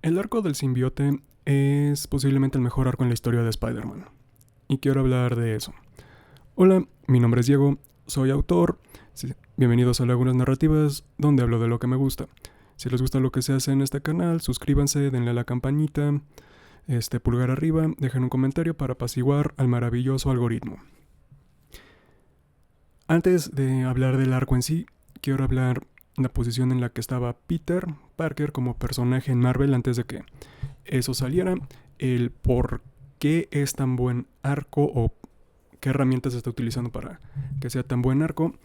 El arco del simbiote es posiblemente el mejor arco en la historia de Spider-Man, y quiero hablar de eso. Hola, mi nombre es Diego, soy autor. Bienvenidos a Lagunas Narrativas, donde hablo de lo que me gusta. Si les gusta lo que se hace en este canal, suscríbanse, denle a la campanita, pulgar arriba, dejen un comentario para apaciguar al maravilloso algoritmo. Antes de hablar del arco en sí, quiero hablar de la posición en la que estaba Peter Parker como personaje en Marvel antes de que eso saliera, el por qué es tan buen arco o qué herramientas se está utilizando para que sea tan buen arco.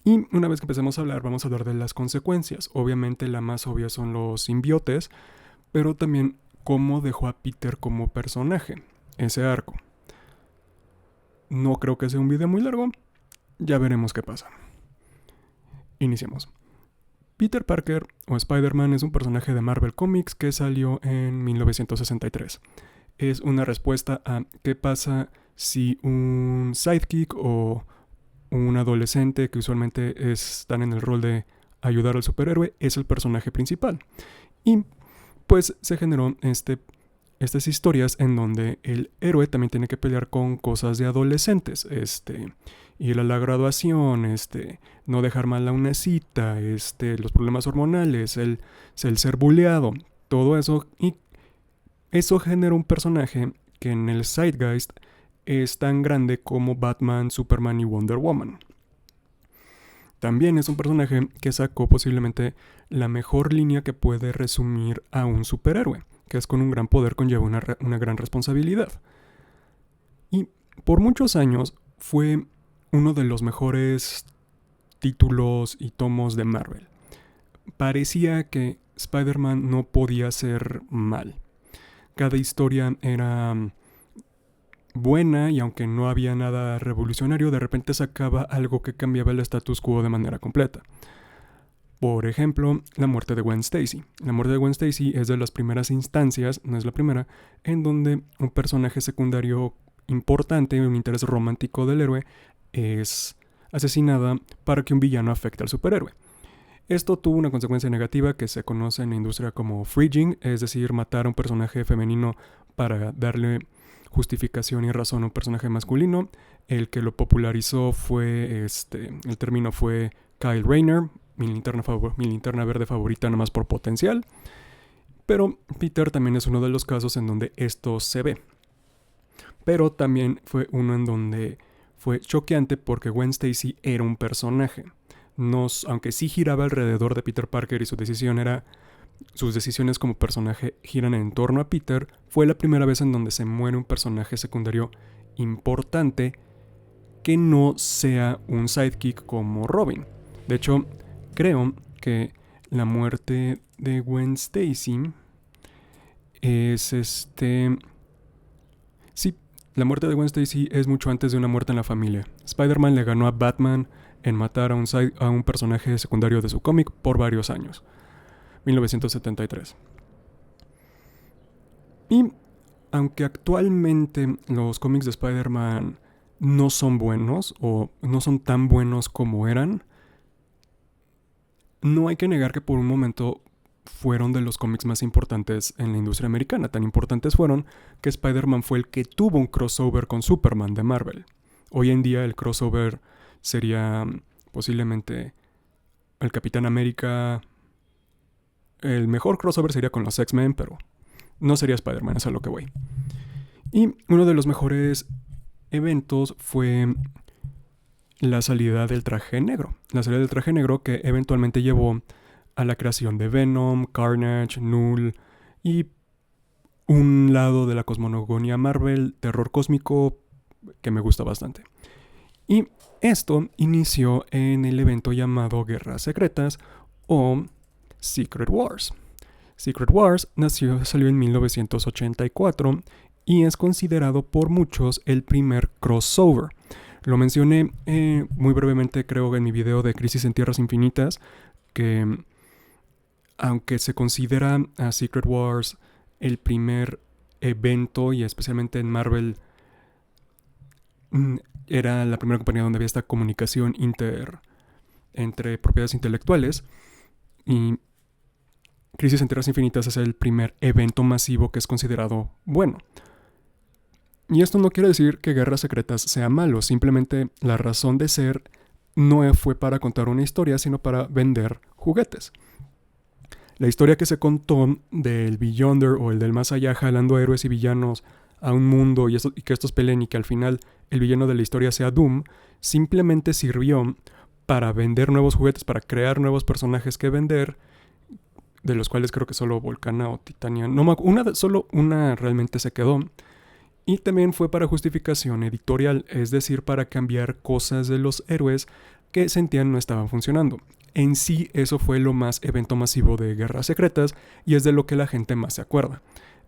Y una vez que empecemos a hablar, vamos a hablar de las consecuencias. Obviamente la más obvia son los simbiotes, pero también cómo dejó a Peter como personaje, ese arco. No creo que sea un video muy largo, ya veremos qué pasa. Iniciemos. Peter Parker o Spider-Man es un personaje de Marvel Comics que salió en 1963. Es una respuesta a qué pasa si un sidekick o un adolescente que usualmente están en el rol de ayudar al superhéroe es el personaje principal. Y pues se generó estas historias en donde el héroe también tiene que pelear con cosas de adolescentes, ir a la graduación, no dejar mal a una cita, los problemas hormonales, el ser bulleado, todo eso, y eso genera un personaje que en el Zeitgeist es tan grande como Batman, Superman y Wonder Woman. También es un personaje que sacó posiblemente la mejor línea que puede resumir a un superhéroe, que es con un gran poder conlleva una gran responsabilidad. Y por muchos años fue uno de los mejores títulos y tomos de Marvel. Parecía que Spider-Man no podía ser mal. Cada historia era buena y aunque no había nada revolucionario, de repente sacaba algo que cambiaba el status quo de manera completa. Por ejemplo, la muerte de Gwen Stacy. La muerte de Gwen Stacy es de las primeras instancias, no es la primera, en donde un personaje secundario importante, un interés romántico del héroe, es asesinada para que un villano afecte al superhéroe. Esto tuvo una consecuencia negativa que se conoce en la industria como fridging, es decir, matar a un personaje femenino para darle justificación y razón a un personaje masculino. El que lo popularizó fue, el término fue Kyle Rayner, mi linterna verde favorita nomás por potencial. Pero Peter también es uno de los casos en donde esto se ve. Pero también fue uno en donde fue choqueante porque Gwen Stacy era un personaje. Aunque sí giraba alrededor de Peter Parker y sus decisiones como personaje giran en torno a Peter, fue la primera vez en donde se muere un personaje secundario importante que no sea un sidekick como Robin. De hecho, creo que la muerte de Gwen Stacy es Sí, la muerte de Gwen Stacy es mucho antes de una muerte en la familia. Spider-Man le ganó a Batman en matar a un personaje secundario de su cómic por varios años. 1973. Y aunque actualmente los cómics de Spider-Man no son buenos o no son tan buenos como eran, no hay que negar que por un momento fueron de los cómics más importantes en la industria americana. Tan importantes fueron que Spider-Man fue el que tuvo un crossover con Superman de Marvel. Hoy en día el crossover sería posiblemente el Capitán América. El mejor crossover sería con los X-Men, pero no sería Spider-Man, es a lo que voy. Y uno de los mejores eventos fue la salida del traje negro. La salida del traje negro que eventualmente llevó a la creación de Venom, Carnage, Null y un lado de la cosmogonía Marvel, terror cósmico, que me gusta bastante. Y esto inició en el evento llamado Guerras Secretas o Secret Wars. Secret Wars salió en 1984 y es considerado por muchos el primer crossover. Lo mencioné muy brevemente, creo, en mi video de Crisis en Tierras Infinitas, que aunque se considera a Secret Wars el primer evento, y especialmente en Marvel, era la primera compañía donde había esta comunicación entre propiedades intelectuales, y Crisis en Tierras Infinitas es el primer evento masivo que es considerado bueno. Y esto no quiere decir que Guerras Secretas sea malo, simplemente la razón de ser no fue para contar una historia, sino para vender juguetes. La historia que se contó del Beyonder o el del más allá jalando héroes y villanos a un mundo y que estos peleen y que al final el villano de la historia sea Doom, simplemente sirvió para vender nuevos juguetes, para crear nuevos personajes que vender, de los cuales creo que solo Volcana o Titania, solo una realmente se quedó. Y también fue para justificación editorial, es decir, para cambiar cosas de los héroes que sentían no estaban funcionando. En sí, eso fue lo más evento masivo de Guerras Secretas y es de lo que la gente más se acuerda.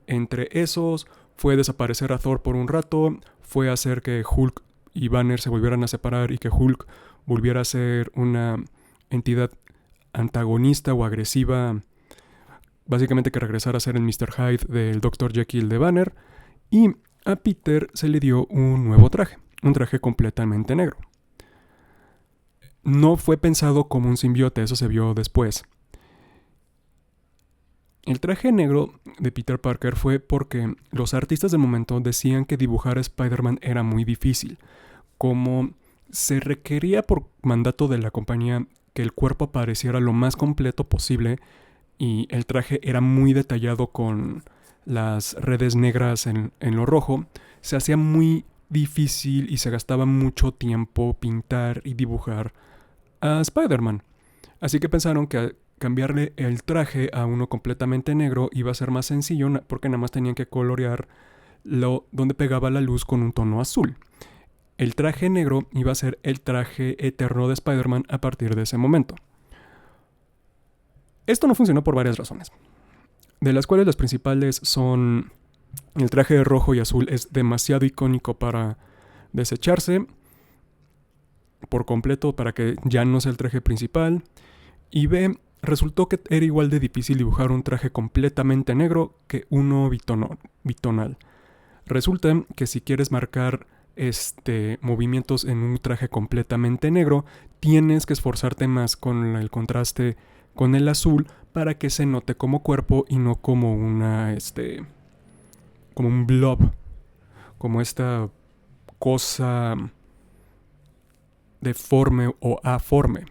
Entre esos, fue desaparecer a Thor por un rato, fue hacer que Hulk y Banner se volvieran a separar y que Hulk volviera a ser una entidad antagonista o agresiva, básicamente que regresara a ser el Mr. Hyde del Dr. Jekyll de Banner, y a Peter se le dio un nuevo traje, un traje completamente negro. No fue pensado como un simbionte, eso se vio después. El traje negro de Peter Parker fue porque los artistas del momento decían que dibujar a Spider-Man era muy difícil, como se requería por mandato de la compañía que el cuerpo pareciera lo más completo posible y el traje era muy detallado con las redes negras en lo rojo, se hacía muy difícil y se gastaba mucho tiempo pintar y dibujar a Spider-Man. Así que pensaron que cambiarle el traje a uno completamente negro iba a ser más sencillo porque nada más tenían que colorear donde pegaba la luz con un tono azul. El traje negro iba a ser el traje eterno de Spider-Man a partir de ese momento. Esto no funcionó por varias razones, de las cuales las principales son: el traje de rojo y azul es demasiado icónico para desecharse por completo, para que ya no sea el traje principal, y B, resultó que era igual de difícil dibujar un traje completamente negro que uno bitonal. Resulta que si quieres marcar movimientos en un traje completamente negro, tienes que esforzarte más con el contraste con el azul para que se note como cuerpo y no como como un blob, como esta cosa deforme o aforme.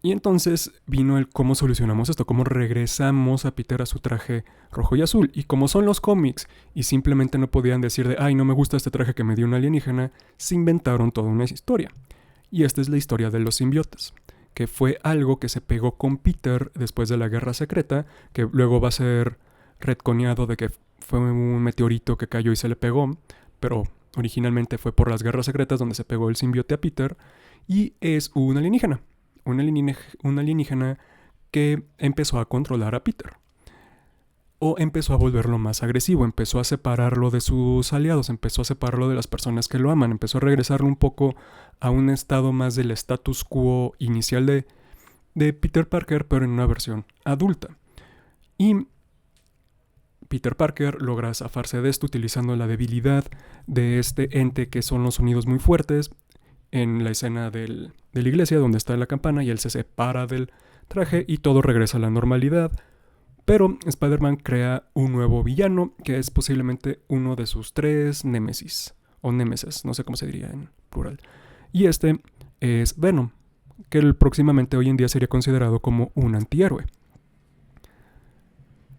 Y entonces vino el cómo solucionamos esto, cómo regresamos a Peter a su traje rojo y azul. Y como son los cómics y simplemente no podían decir de ay, no me gusta este traje que me dio un alienígena, se inventaron toda una historia. Y esta es la historia de los simbiotes, que fue algo que se pegó con Peter después de la Guerra Secreta, que luego va a ser retconeado de que fue un meteorito que cayó y se le pegó, pero originalmente fue por las Guerras Secretas donde se pegó el simbiote a Peter, y es un alienígena que empezó a controlar a Peter. O empezó a volverlo más agresivo, empezó a separarlo de sus aliados, empezó a separarlo de las personas que lo aman, empezó a regresarlo un poco a un estado más del status quo inicial de Peter Parker, pero en una versión adulta. Y Peter Parker logra zafarse de esto utilizando la debilidad de este ente que son los sonidos muy fuertes, en la escena de la iglesia donde está la campana, y él se separa del traje y todo regresa a la normalidad. Pero Spider-Man crea un nuevo villano que es posiblemente uno de sus 3 némesis, o némesis, no sé cómo se diría en plural. Y es Venom, que próximamente hoy en día sería considerado como un antihéroe.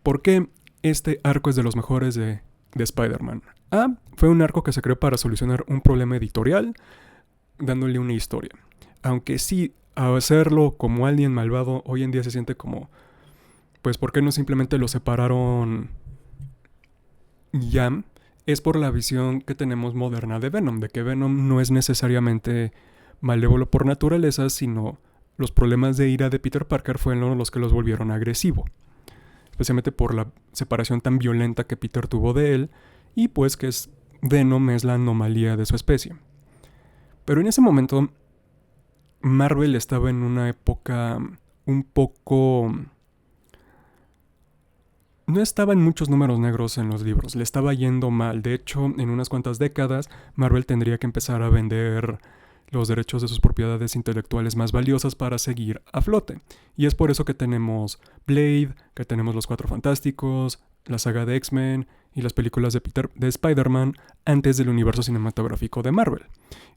¿Por qué este arco es de los mejores de Spider-Man? Fue un arco que se creó para solucionar un problema editorial, dándole una historia. Aunque sí, a hacerlo como alguien malvado, hoy en día se siente como, pues, ¿por qué no simplemente lo separaron ya? Es por la visión que tenemos moderna de Venom, de que Venom no es necesariamente malévolo por naturaleza, sino los problemas de ira de Peter Parker fueron los que los volvieron agresivo. Especialmente por la separación tan violenta que Peter tuvo de él, y pues que Venom es la anomalía de su especie. Pero en ese momento, Marvel estaba en una época un poco... No estaba en muchos números negros en los libros, le estaba yendo mal. De hecho, en unas cuantas décadas, Marvel tendría que empezar a vender los derechos de sus propiedades intelectuales más valiosas para seguir a flote. Y es por eso que tenemos Blade, que tenemos Los Cuatro Fantásticos, la saga de X-Men y las películas de Spider-Man antes del universo cinematográfico de Marvel.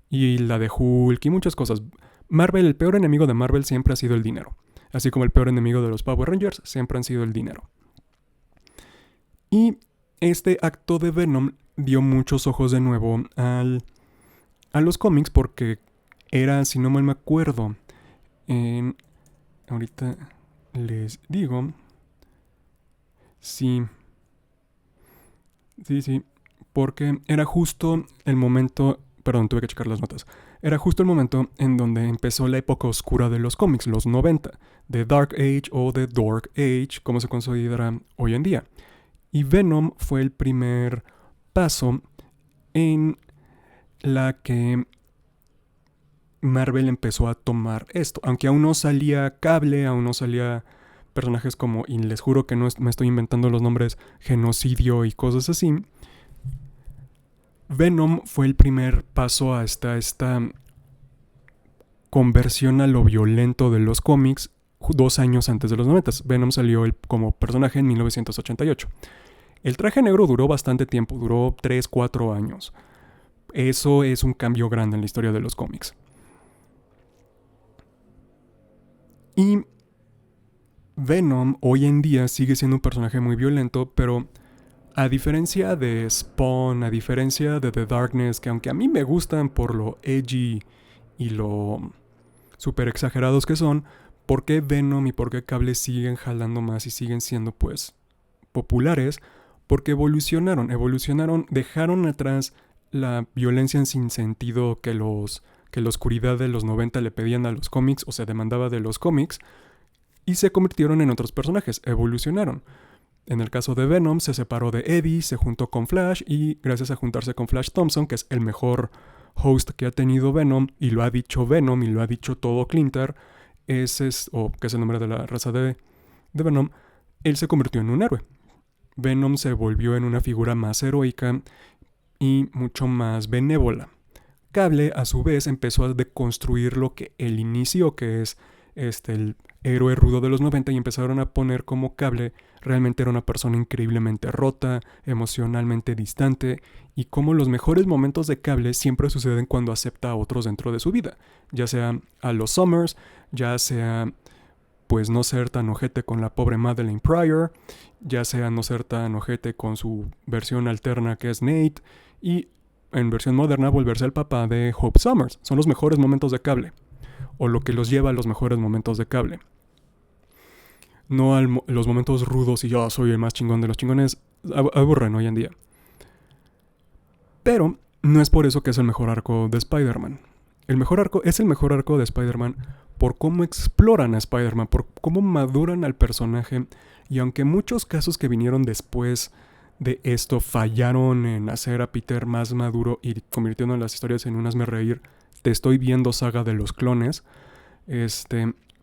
Y la de Hulk y muchas cosas. Marvel, el peor enemigo de Marvel siempre ha sido el dinero. Así como el peor enemigo de los Power Rangers siempre han sido el dinero. Y este acto de Venom dio muchos ojos de nuevo a los cómics porque era, si no mal me acuerdo, ahorita les digo, sí, porque era justo el momento, perdón, tuve que checar las notas, era justo el momento en donde empezó la época oscura de los cómics, los 90, The Dark Age o The Dork Age, como se considera hoy en día. Y Venom fue el primer paso en la que Marvel empezó a tomar esto. Aunque aún no salía Cable, aún no salía personajes como, y les juro que no me estoy inventando los nombres, Genocidio y cosas así. Venom fue el primer paso a esta conversión a lo violento de los cómics 2 años antes de los 90. Venom salió como personaje en 1988. El traje negro duró bastante tiempo, duró 3-4 años. Eso es un cambio grande en la historia de los cómics. Y Venom hoy en día sigue siendo un personaje muy violento, pero a diferencia de Spawn, a diferencia de The Darkness, que aunque a mí me gustan por lo edgy y lo super exagerados que son, ¿por qué Venom y por qué Cable siguen jalando más y siguen siendo pues populares? Porque evolucionaron, dejaron atrás la violencia sin sentido que la oscuridad de los 90 le pedían a los cómics o se demandaba de los cómics, y se convirtieron en otros personajes, evolucionaron. En el caso de Venom se separó de Eddie, se juntó con Flash, y gracias a juntarse con Flash Thompson, que es el mejor host que ha tenido Venom, y lo ha dicho Venom y lo ha dicho todo Clinter, que es el nombre de la raza de Venom, él se convirtió en un héroe. Venom se volvió en una figura más heroica y mucho más benévola. Cable, a su vez, empezó a deconstruir lo que él inició, que es el héroe rudo de los 90, y empezaron a poner como Cable realmente era una persona increíblemente rota, emocionalmente distante, y como los mejores momentos de Cable siempre suceden cuando acepta a otros dentro de su vida, ya sea a los Summers, ya sea pues no ser tan ojete con la pobre Madeleine Pryor, ya sea no ser tan ojete con su versión alterna que es Nate, y en versión moderna volverse el papá de Hope Summers. Son los mejores momentos de Cable, o lo que los lleva a los mejores momentos de Cable. No los momentos rudos y yo soy el más chingón de los chingones, aburren hoy en día. Pero no es por eso que es el mejor arco de Spider-Man. Es el mejor arco de Spider-Man por cómo exploran a Spider-Man, por cómo maduran al personaje, y aunque muchos casos que vinieron después de esto fallaron en hacer a Peter más maduro y convirtiendo las historias en un hazme reír, te estoy viendo saga de los clones,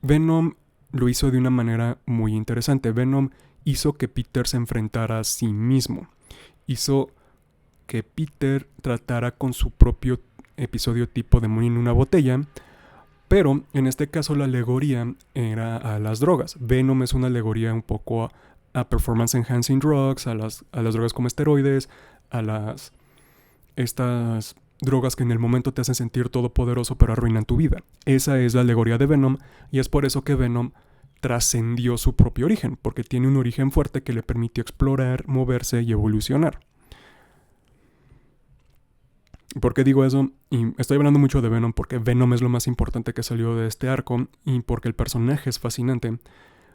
Venom lo hizo de una manera muy interesante. Venom hizo que Peter se enfrentara a sí mismo, hizo que Peter tratara con su propio episodio tipo demonio en una botella, pero en este caso la alegoría era a las drogas. Venom es una alegoría un poco a performance enhancing drugs, a las drogas como esteroides, a estas drogas que en el momento te hacen sentir todopoderoso pero arruinan tu vida. Esa es la alegoría de Venom, y es por eso que Venom trascendió su propio origen, porque tiene un origen fuerte que le permitió explorar, moverse y evolucionar. ¿Por qué digo eso? Y estoy hablando mucho de Venom porque Venom es lo más importante que salió de este arco y porque el personaje es fascinante.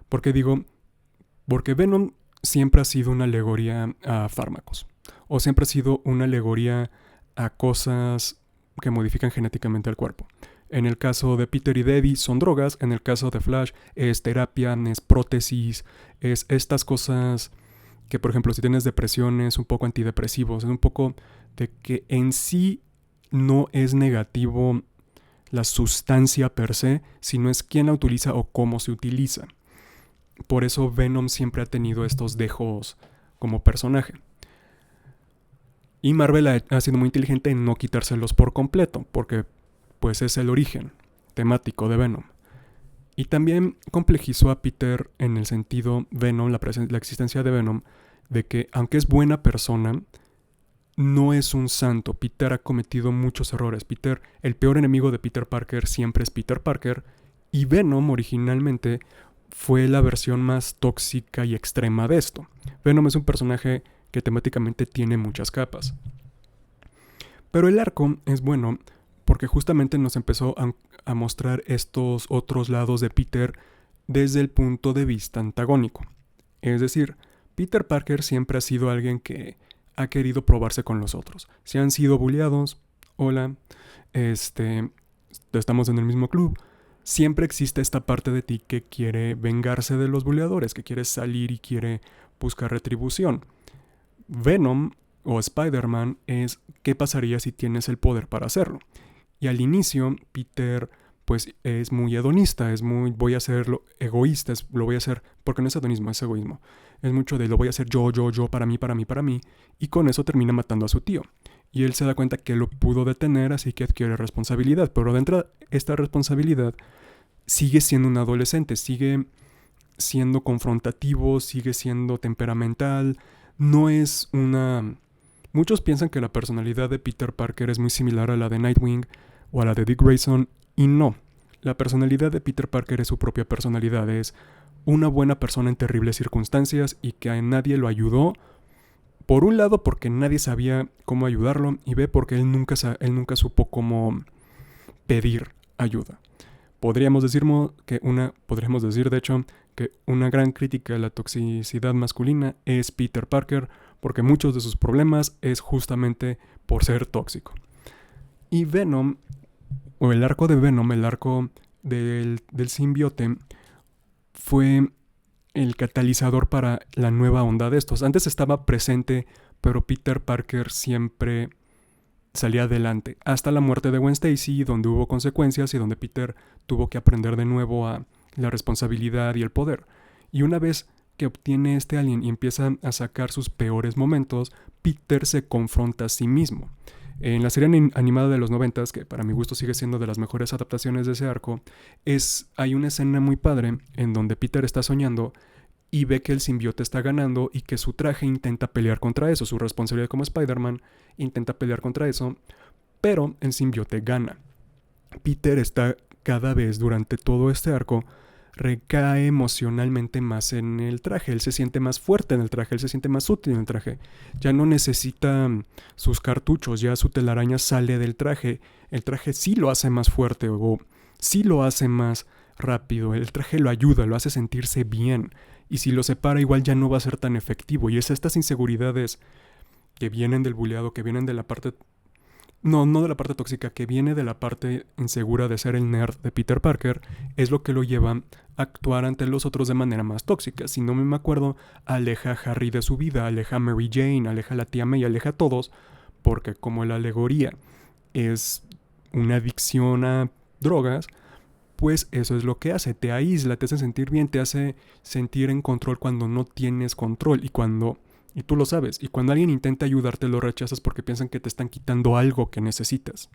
Porque Venom siempre ha sido una alegoría a fármacos, o siempre ha sido una alegoría a cosas que modifican genéticamente al cuerpo. En el caso de Peter y Eddie son drogas, en el caso de Flash es terapia, es prótesis, es estas cosas que, por ejemplo, si tienes depresión es un poco antidepresivos, es un poco de que en sí no es negativo la sustancia per se, sino es quién la utiliza o cómo se utiliza. Por eso Venom siempre ha tenido estos dejos como personaje. Y Marvel ha sido muy inteligente en no quitárselos por completo, porque pues es el origen temático de Venom. Y también complejizó a Peter en el sentido Venom, la existencia de Venom, de que aunque es buena persona, no es un santo. Peter ha cometido muchos errores. El peor enemigo de Peter Parker siempre es Peter Parker. Y Venom originalmente fue la versión más tóxica y extrema de esto. Venom es un personaje que temáticamente tiene muchas capas. Pero el arco es bueno porque justamente nos empezó a mostrar estos otros lados de Peter desde el punto de vista antagónico. Es decir, Peter Parker siempre ha sido alguien que ha querido probarse con los otros. Si han sido bulleados, hola, estamos en el mismo club. Siempre existe esta parte de ti que quiere vengarse de los bulleadores, que quiere salir y quiere buscar retribución. Venom o Spider-Man es qué pasaría si tienes el poder para hacerlo. Y al inicio, Peter pues es muy hedonista, voy a hacerlo egoísta, lo voy a hacer, porque no es hedonismo, es egoísmo. Es mucho de lo voy a hacer yo, para mí, y con eso termina matando a su tío. Y él se da cuenta que lo pudo detener, así que adquiere responsabilidad. Pero dentro de esta responsabilidad sigue siendo un adolescente, sigue siendo confrontativo, sigue siendo temperamental. No es una... Muchos piensan que la personalidad de Peter Parker es muy similar a la de Nightwing o a la de Dick Grayson, y no. La personalidad de Peter Parker es su propia personalidad, es una buena persona en terribles circunstancias y que a nadie lo ayudó. Por un lado porque nadie sabía cómo ayudarlo, y B porque él nunca supo cómo pedir ayuda. Podríamos decir de hecho que una gran crítica a la toxicidad masculina es Peter Parker, porque muchos de sus problemas es justamente por ser tóxico. Y Venom, o el arco de Venom, el arco del simbiote, fue el catalizador para la nueva onda de estos. Antes estaba presente, pero Peter Parker siempre salía adelante, hasta la muerte de Gwen Stacy, donde hubo consecuencias y donde Peter tuvo que aprender de nuevo a la responsabilidad y el poder. Y una vez que obtiene este alien y empieza a sacar sus peores momentos, Peter se confronta a sí mismo. En la serie animada de los 90, que para mi gusto sigue siendo de las mejores adaptaciones de ese arco, hay una escena muy padre en donde Peter está soñando y ve que el simbiote está ganando y que su traje intenta pelear contra eso. Su responsabilidad como Spider-Man intenta pelear contra eso, pero el simbiote gana. Peter está cada vez durante todo este arco recae emocionalmente más en el traje. Él se siente más fuerte en el traje, él se siente más útil en el traje. Ya no necesita sus cartuchos, ya su telaraña sale del traje. El traje sí lo hace más fuerte o sí lo hace más rápido. El traje lo ayuda, lo hace sentirse bien. Y si lo separa igual ya no va a ser tan efectivo. Y es estas inseguridades que vienen del buleado, que vienen de la parte... No de la parte tóxica, que viene de la parte insegura de ser el nerd de Peter Parker, es lo que lo lleva a actuar ante los otros de manera más tóxica. Si no me acuerdo, aleja a Harry de su vida, aleja a Mary Jane, aleja a la tía May, aleja a todos, porque como la alegoría es una adicción a drogas, pues eso es lo que hace, te aísla, te hace sentir bien, te hace sentir en control cuando no tienes control y tú lo sabes, y cuando alguien intenta ayudarte lo rechazas porque piensan que te están quitando algo que necesitas.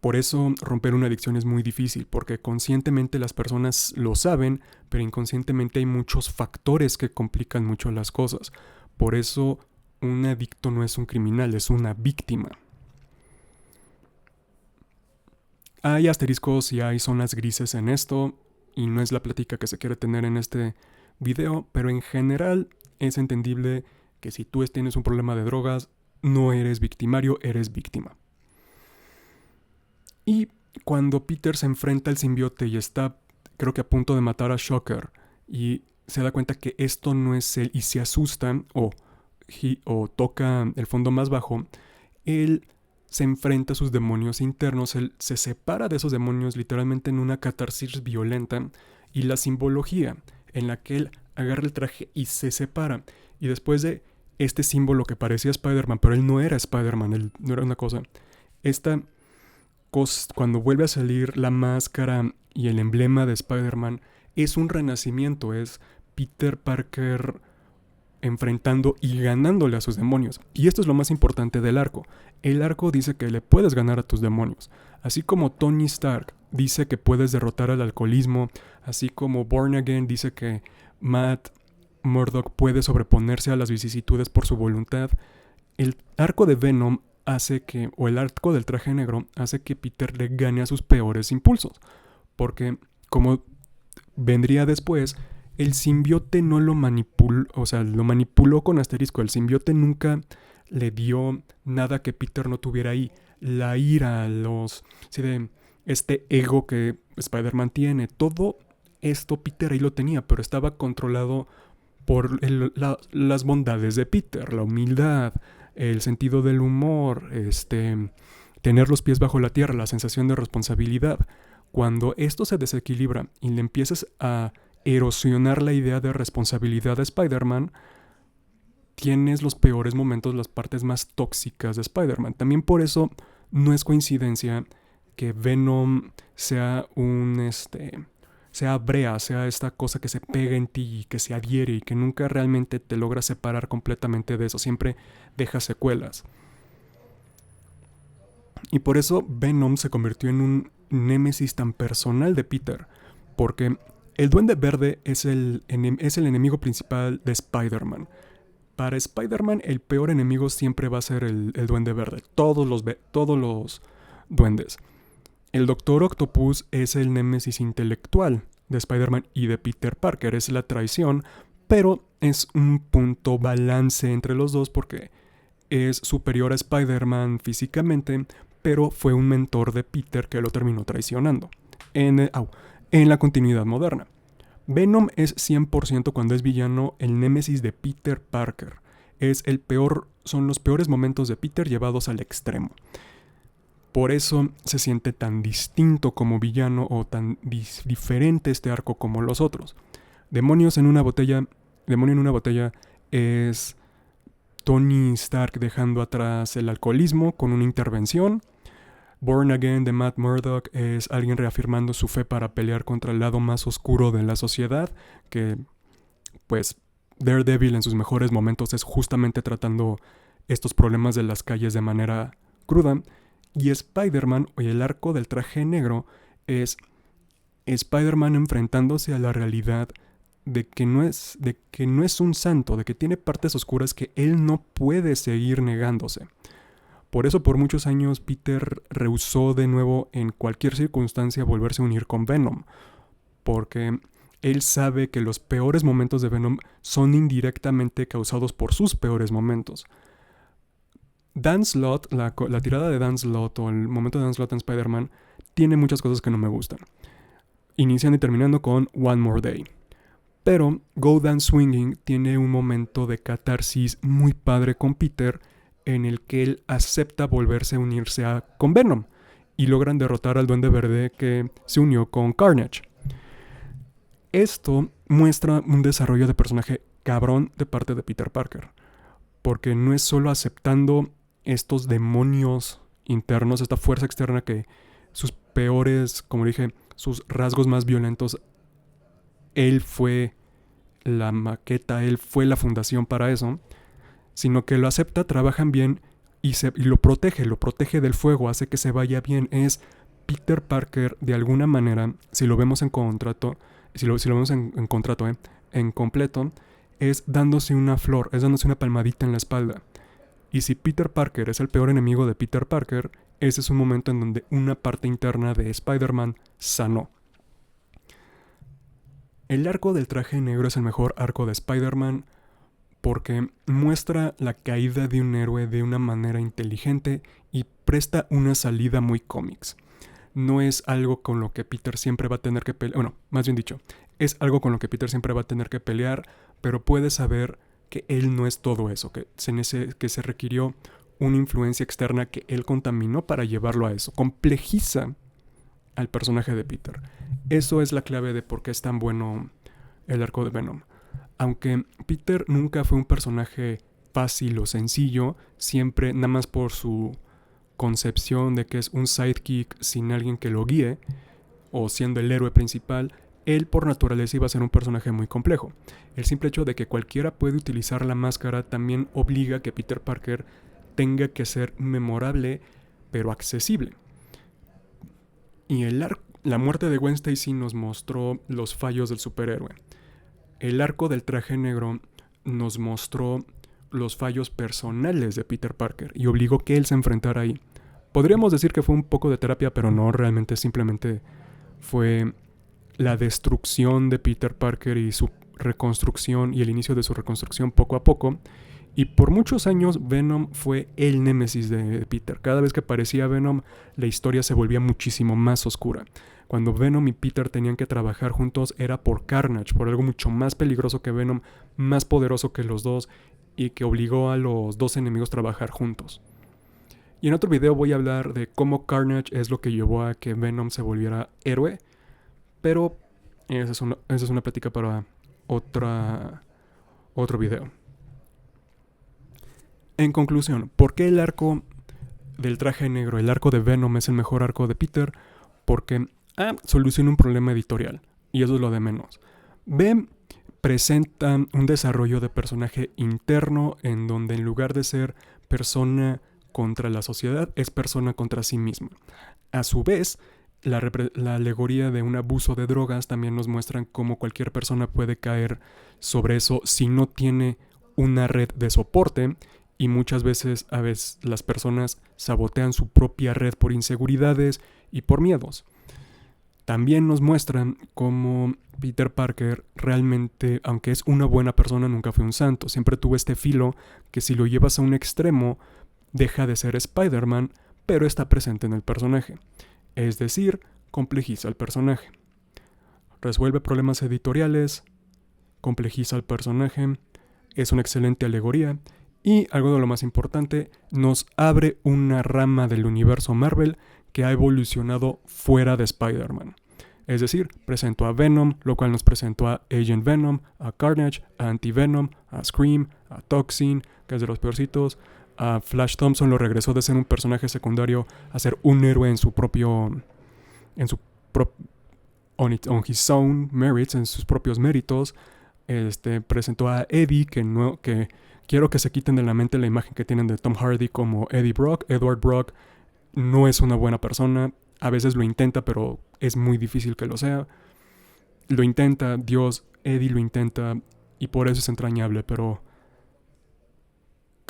Por eso romper una adicción es muy difícil, porque conscientemente las personas lo saben, pero inconscientemente hay muchos factores que complican mucho las cosas. Por eso un adicto no es un criminal, es una víctima. Hay asteriscos y hay zonas grises en esto, y no es la plática que se quiere tener en este video, pero en general es entendible que si tú tienes un problema de drogas, no eres victimario, eres víctima. Y cuando Peter se enfrenta al simbiote y está, creo que a punto de matar a Shocker, y se da cuenta que esto no es él y se asusta o toca el fondo más bajo, él se enfrenta a sus demonios internos, él se separa de esos demonios literalmente en una catarsis violenta, y la simbología en la que él agarra el traje y se separa, y después de este símbolo que parecía Spider-Man, pero él no era Spider-Man, él no era una cosa, cuando vuelve a salir la máscara y el emblema de Spider-Man, es un renacimiento, es Peter Parker enfrentando y ganándole a sus demonios. Y esto es lo más importante del arco. El arco dice que le puedes ganar a tus demonios. Así como Tony Stark dice que puedes derrotar al alcoholismo, así como Born Again dice que Matt Murdock puede sobreponerse a las vicisitudes por su voluntad, el arco de Venom hace que, o el arco del traje negro, hace que Peter le gane a sus peores impulsos. Porque, como vendría después, el simbiote no lo manipuló, o sea, lo manipuló con asterisco. El simbiote nunca le dio nada que Peter no tuviera ahí. La ira, este ego que Spider-Man tiene, todo esto Peter ahí lo tenía, pero estaba controlado por las bondades de Peter, la humildad, el sentido del humor, tener los pies bajo la tierra, la sensación de responsabilidad. Cuando esto se desequilibra y le empiezas a erosionar la idea de responsabilidad de Spider-Man, tienes los peores momentos, las partes más tóxicas de Spider-Man. También por eso no es coincidencia que Venom sea sea brea, sea esta cosa que se pega en ti y que se adhiere y que nunca realmente te logra separar completamente de eso, siempre deja secuelas. Y por eso Venom se convirtió en un némesis tan personal de Peter, porque el Duende Verde es el enemigo principal de Spider-Man. Para Spider-Man el peor enemigo siempre va a ser el Duende Verde, todos los duendes. El Doctor Octopus es el némesis intelectual de Spider-Man y de Peter Parker, es la traición, pero es un punto balance entre los dos porque es superior a Spider-Man físicamente, pero fue un mentor de Peter que lo terminó traicionando en la continuidad moderna. Venom es 100% cuando es villano el némesis de Peter Parker. Son los peores momentos de Peter llevados al extremo. Por eso se siente tan distinto como villano o tan diferente este arco como los otros. Demonio en una botella es Tony Stark dejando atrás el alcoholismo con una intervención. Born Again de Matt Murdock es alguien reafirmando su fe para pelear contra el lado más oscuro de la sociedad, que pues Daredevil en sus mejores momentos es justamente tratando estos problemas de las calles de manera cruda. Y Spider-Man, o el arco del traje negro, es Spider-Man enfrentándose a la realidad de que no es un santo, de que tiene partes oscuras que él no puede seguir negándose. Por eso por muchos años Peter rehusó de nuevo en cualquier circunstancia volverse a unir con Venom, porque él sabe que los peores momentos de Venom son indirectamente causados por sus peores momentos. Dan Slott, la tirada de Dan Slott o el momento de Dan Slott en Spider-Man tiene muchas cosas que no me gustan. Iniciando y terminando con One More Day. Pero Go Dance Swinging tiene un momento de catarsis muy padre con Peter en el que él acepta volverse a unirse con Venom y logran derrotar al Duende Verde que se unió con Carnage. Esto muestra un desarrollo de personaje cabrón de parte de Peter Parker, porque no es solo aceptando estos demonios internos, esta fuerza externa que sus peores, como dije, sus rasgos más violentos, él fue la maqueta, él fue la fundación para eso, sino que lo acepta, trabajan bien y lo protege del fuego, hace que se vaya bien. Es Peter Parker de alguna manera, si lo vemos en contrato, en completo, es dándose una flor, es dándose una palmadita en la espalda. Y si Peter Parker es el peor enemigo de Peter Parker, ese es un momento en donde una parte interna de Spider-Man sanó. El arco del traje negro es el mejor arco de Spider-Man porque muestra la caída de un héroe de una manera inteligente y presta una salida muy cómics. No es algo con lo que Peter siempre va a tener que pelear, bueno, más bien dicho, es algo con lo que Peter siempre va a tener que pelear, pero puede saber que él no es todo eso, que se requirió una influencia externa que él contaminó para llevarlo a eso. Complejiza al personaje de Peter. Eso es la clave de por qué es tan bueno el arco de Venom. Aunque Peter nunca fue un personaje fácil o sencillo, siempre nada más por su concepción de que es un sidekick sin alguien que lo guíe, o siendo el héroe principal, él por naturaleza iba a ser un personaje muy complejo. El simple hecho de que cualquiera puede utilizar la máscara también obliga a que Peter Parker tenga que ser memorable, pero accesible. Y la muerte de Gwen Stacy nos mostró los fallos del superhéroe. El arco del traje negro nos mostró los fallos personales de Peter Parker y obligó que él se enfrentara ahí. Podríamos decir que fue un poco de terapia, pero no, realmente simplemente fue la destrucción de Peter Parker y su reconstrucción y el inicio de su reconstrucción poco a poco. Y por muchos años Venom fue el némesis de Peter. Cada vez que aparecía Venom, la historia se volvía muchísimo más oscura. Cuando Venom y Peter tenían que trabajar juntos era por Carnage, por algo mucho más peligroso que Venom, más poderoso que los dos y que obligó a los dos enemigos a trabajar juntos. Y en otro video voy a hablar de cómo Carnage es lo que llevó a que Venom se volviera héroe, pero esa es una plática para otro video. En conclusión, ¿por qué el arco del traje negro, el arco de Venom es el mejor arco de Peter? Porque A soluciona un problema editorial, y eso es lo de menos. B presenta un desarrollo de personaje interno en donde en lugar de ser persona contra la sociedad, es persona contra sí misma. A su vez, la alegoría de un abuso de drogas también nos muestra cómo cualquier persona puede caer sobre eso si no tiene una red de soporte. Y muchas veces, las personas sabotean su propia red por inseguridades y por miedos. También nos muestran cómo Peter Parker realmente, aunque es una buena persona, nunca fue un santo. Siempre tuvo este filo que si lo llevas a un extremo, deja de ser Spider-Man, pero está presente en el personaje. Es decir, complejiza el personaje. Resuelve problemas editoriales, complejiza el personaje, es una excelente alegoría. Y algo de lo más importante, nos abre una rama del universo Marvel que ha evolucionado fuera de Spider-Man. Es decir, presentó a Venom, lo cual nos presentó a Agent Venom, a Carnage, a Anti-Venom, a Scream, a Toxin, que es de los peorcitos. A Flash Thompson lo regresó de ser un personaje secundario a ser un héroe en on his own merits, en sus propios méritos. Presentó a Eddie, que quiero que se quiten de la mente la imagen que tienen de Tom Hardy como Eddie Brock. Edward Brock no es una buena persona. A veces lo intenta, pero es muy difícil que lo sea. Lo intenta, Eddie lo intenta, y por eso es entrañable, pero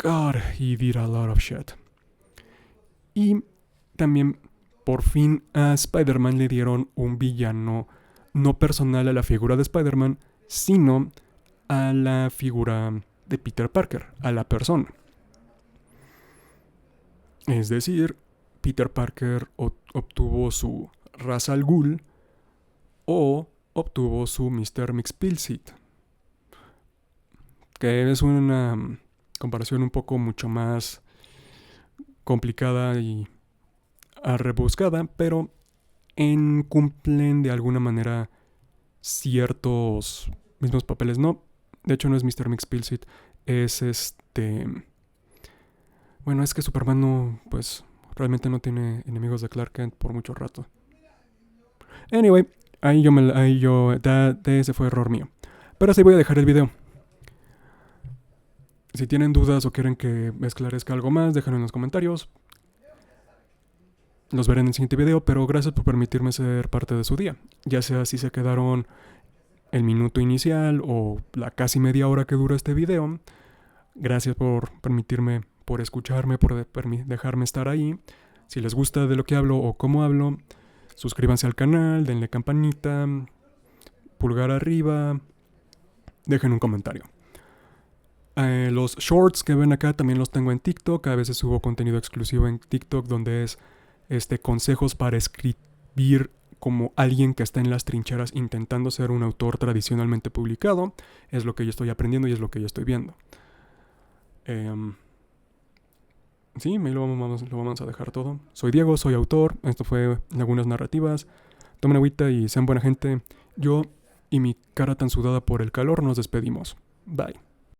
God, he did a lot of shit. Y también, por fin, a Spider-Man le dieron un villano no personal a la figura de Spider-Man, sino a la figura de Peter Parker, a la persona. Es decir, Peter Parker obtuvo su Ra's al Ghul o obtuvo su Mr. Mxyzptlk, que es una comparación un poco mucho más complicada y rebuscada, pero cumplen de alguna manera ciertos mismos papeles. No, de hecho no es Mr. Mxyzptlk, es bueno, es que Superman no, pues realmente no tiene enemigos de Clark Kent por mucho rato. Anyway, ese fue error mío. Pero así voy a dejar el video. Si tienen dudas o quieren que me esclarezca algo más, déjenlo en los comentarios. Los veré en el siguiente video, pero gracias por permitirme ser parte de su día. Ya sea si se quedaron el minuto inicial o la casi media hora que dura este video. Gracias por permitirme, por escucharme, por dejarme estar ahí. Si les gusta de lo que hablo o cómo hablo, suscríbanse al canal, denle campanita, pulgar arriba, dejen un comentario. Los shorts que ven acá también los tengo en TikTok. A veces subo contenido exclusivo en TikTok donde es consejos para escribir como alguien que está en las trincheras intentando ser un autor tradicionalmente publicado. Es lo que yo estoy aprendiendo y es lo que yo estoy viendo. Sí, lo vamos a dejar todo. Soy Diego, soy autor. Esto fue Lagunas Narrativas. Tomen agüita y sean buena gente. Yo y mi cara tan sudada por el calor nos despedimos. Bye.